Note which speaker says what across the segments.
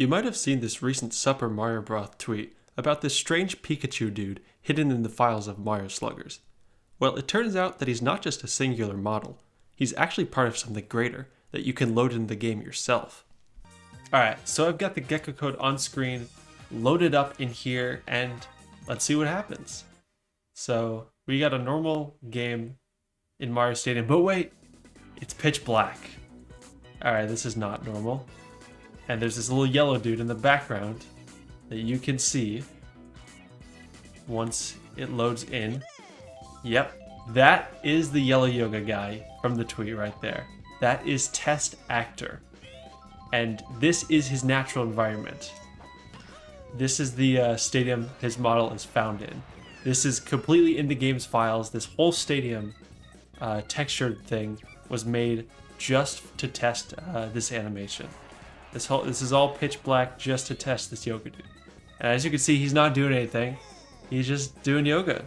Speaker 1: You might have seen this recent Supper Mario Broth tweet about this strange Pikachu dude hidden in the files of Mario Sluggers. Well, it turns out that he's not just a singular model, he's actually part of something greater that you can load into the game yourself. Alright, so I've got the gecko code on screen, loaded up in here, and let's see what happens. So, we got a normal game in Mario Stadium, but wait, it's pitch black. Alright, this is not normal. And there's this little yellow dude in the background that you can see once it loads in. Yep, that is the yellow yoga guy from the tweet right there. That is Test Actor. And this is his natural environment. This is the stadium his model is found in. This is completely in the game's files. This whole stadium textured thing was made just to test this animation. This is all pitch black just to test this yoga dude. And as you can see, he's not doing anything. He's just doing yoga.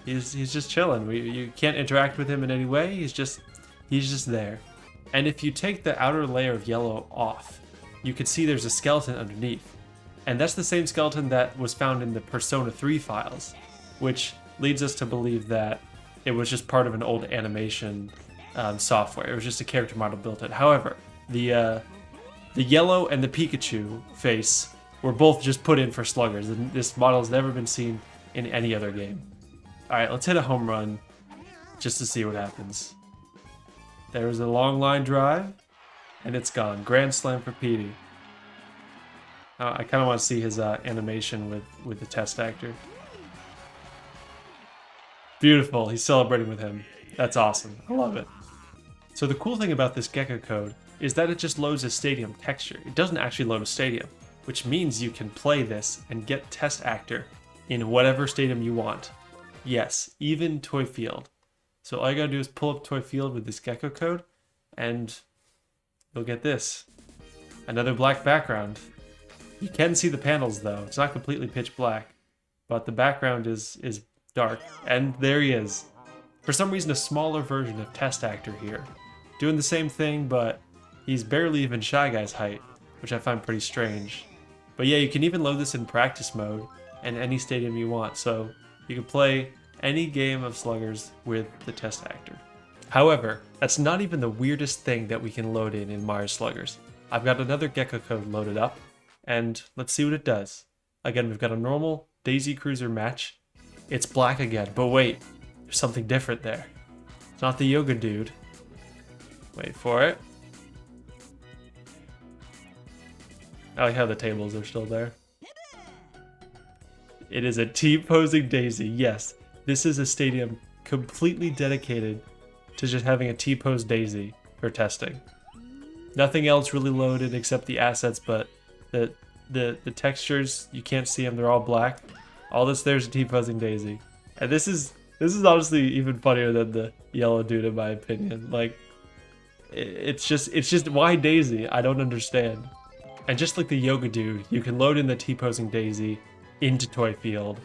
Speaker 1: He's just chilling. You can't interact with him in any way. He's just there. And if you take the outer layer of yellow off, you can see there's a skeleton underneath. And that's the same skeleton that was found in the Persona 3 files, which leads us to believe that it was just part of an old animation software. It was just a character model built it. However, the yellow and the Pikachu face were both just put in for Sluggers, and this model has never been seen in any other game. Alright, let's hit a home run just to see what happens. There was a long line drive, and it's gone. Grand slam for Petey. I kind of want to see his animation with the Test Actor. Beautiful, he's celebrating with him. That's awesome, I love it. So the cool thing about this gecko code is that it just loads a stadium texture. It doesn't actually load a stadium, which means you can play this and get Test Actor in whatever stadium you want. Yes, even Toy Field. So all you gotta do is pull up Toy Field with this gecko code, and you'll get this. Another black background. You can see the panels though. It's not completely pitch black, but the background is dark. And there he is. For some reason, a smaller version of Test Actor here. Doing the same thing, but he's barely even Shy Guy's height, which I find pretty strange. But yeah, you can even load this in practice mode and any stadium you want, so you can play any game of Sluggers with the Test Actor. However, that's not even the weirdest thing that we can load in Myer Sluggers. I've got another gecko code loaded up, and let's see what it does. Again, we've got a normal Daisy Cruiser match. It's black again, but wait, there's something different there. It's not the yoga dude. Wait for it. I like how the tables are still there. It is a T-posing Daisy. Yes, this is a stadium completely dedicated to just having a T-pose Daisy for testing. Nothing else really loaded except the assets, but the textures, you can't see them, they're all black. All this there's a T-posing Daisy. And this is honestly even funnier than the yellow dude in my opinion. Like, it's just why Daisy? I don't understand. And just like the yoga dude, you can load in the T-posing Daisy into Toy Field.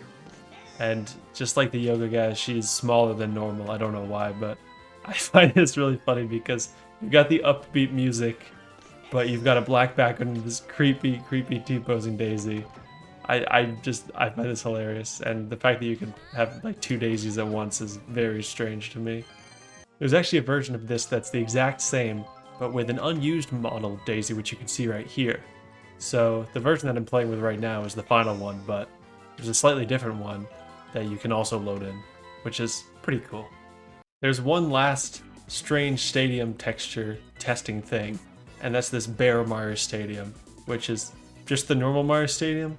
Speaker 1: And just like the yoga guy, she's smaller than normal. I don't know why, but I find this really funny because you've got the upbeat music, but you've got a black background and this creepy T-posing Daisy. I find this hilarious, and the fact that you can have like two daisies at once is very strange to me. There's actually a version of this that's the exact same, but with an unused model of Daisy, which you can see right here. So the version that I'm playing with right now is the final one, but there's a slightly different one that you can also load in, which is pretty cool. There's one last strange stadium texture testing thing, and that's this bare Myer Stadium, which is just the normal Myer Stadium,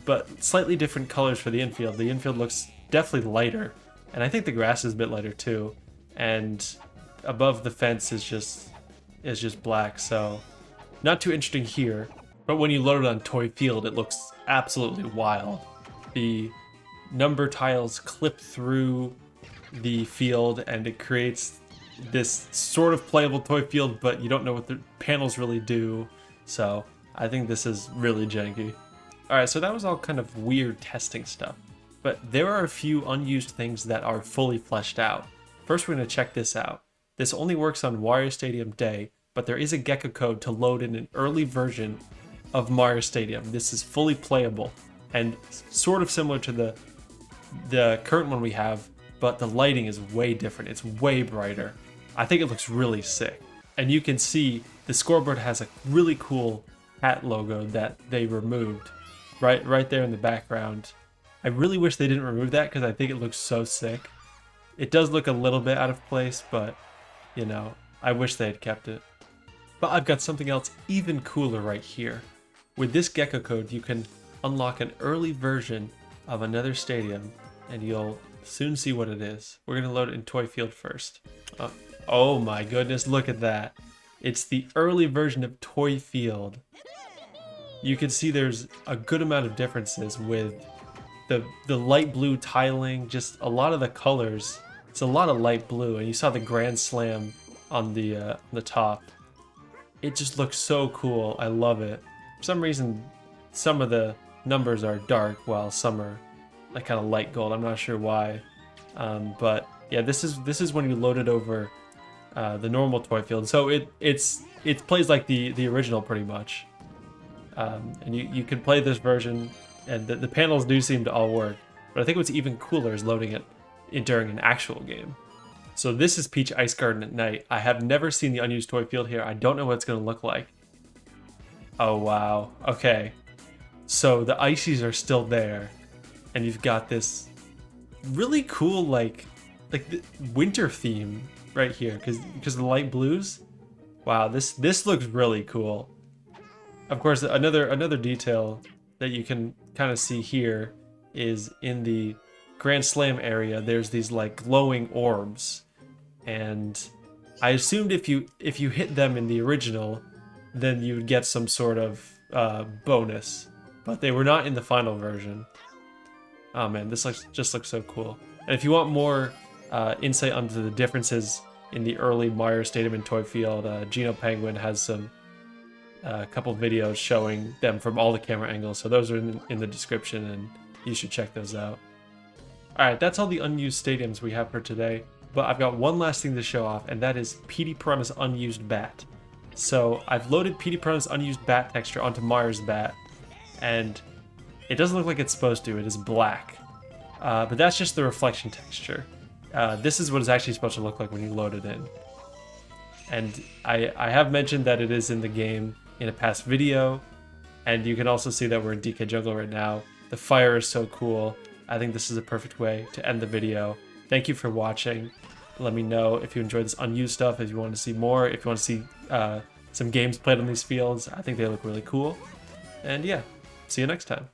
Speaker 1: but slightly different colors for the infield. The infield looks definitely lighter, and I think the grass is a bit lighter too, and above the fence is just black, so not too interesting here. But when you load it on Toy Field, it looks absolutely wild. The number tiles clip through the field, and it creates this sort of playable Toy Field, but you don't know what the panels really do. So I think this is really janky. Alright, so that was all kind of weird testing stuff. But there are a few unused things that are fully fleshed out. First, we're going to check this out. This only works on Wario Stadium Day, but there is a gecko code to load in an early version of Myer Stadium. This is fully playable and sort of similar to the current one we have, but the lighting is way different. It's way brighter. I think it looks really sick. And you can see the scoreboard has a really cool hat logo that they removed right there in the background. I really wish they didn't remove that because I think it looks so sick. It does look a little bit out of place, but you know, I wish they had kept it. But I've got something else even cooler right here. With this gecko code, you can unlock an early version of another stadium, and you'll soon see what it is. We're gonna load it in Toy Field first. Oh my goodness, look at that. It's the early version of Toy Field. You can see there's a good amount of differences with the light blue tiling, just a lot of the colors. It's a lot of light blue, and you saw the Grand Slam on the top. It just looks so cool. I love it. For some reason, some of the numbers are dark while some are like kind of light gold. I'm not sure why, but yeah, this is when you load it over the normal Toy Field. So it plays like the original pretty much, and you can play this version, and the panels do seem to all work. But I think what's even cooler is loading it during an actual game. So this is Peach Ice Garden at night. I have never seen the unused Toy Field here. I don't know what it's going to look like. Oh wow. Okay. So the ices are still there, and you've got this really cool like the winter theme right here because of the light blues. Wow, this looks really cool. Of course, another detail that you can kind of see here is in the Grand Slam area. There's these like glowing orbs, and I assumed if you hit them in the original, then you would get some sort of bonus, but they were not in the final version. Oh man, this just looks so cool. And if you want more insight onto the differences in the early Myer Stadium and Toy Field, Gino Penguin has a couple videos showing them from all the camera angles, so those are in the description, and you should check those out. Alright, that's all the unused stadiums we have for today, but I've got one last thing to show off, and that is Petey Piranha's unused bat. So I've loaded Petey Piranha's unused bat texture onto Myer's bat, and it doesn't look like it's supposed to. It is black, but that's just the reflection texture. This is what it's actually supposed to look like when you load it in. And I have mentioned that it is in the game in a past video, and you can also see that we're in DK Jungle right now. The fire is so cool. I think this is a perfect way to end the video. Thank you for watching. Let me know if you enjoyed this unused stuff, if you want to see more, if you want to see some games played on these fields. I think they look really cool. And yeah, see you next time.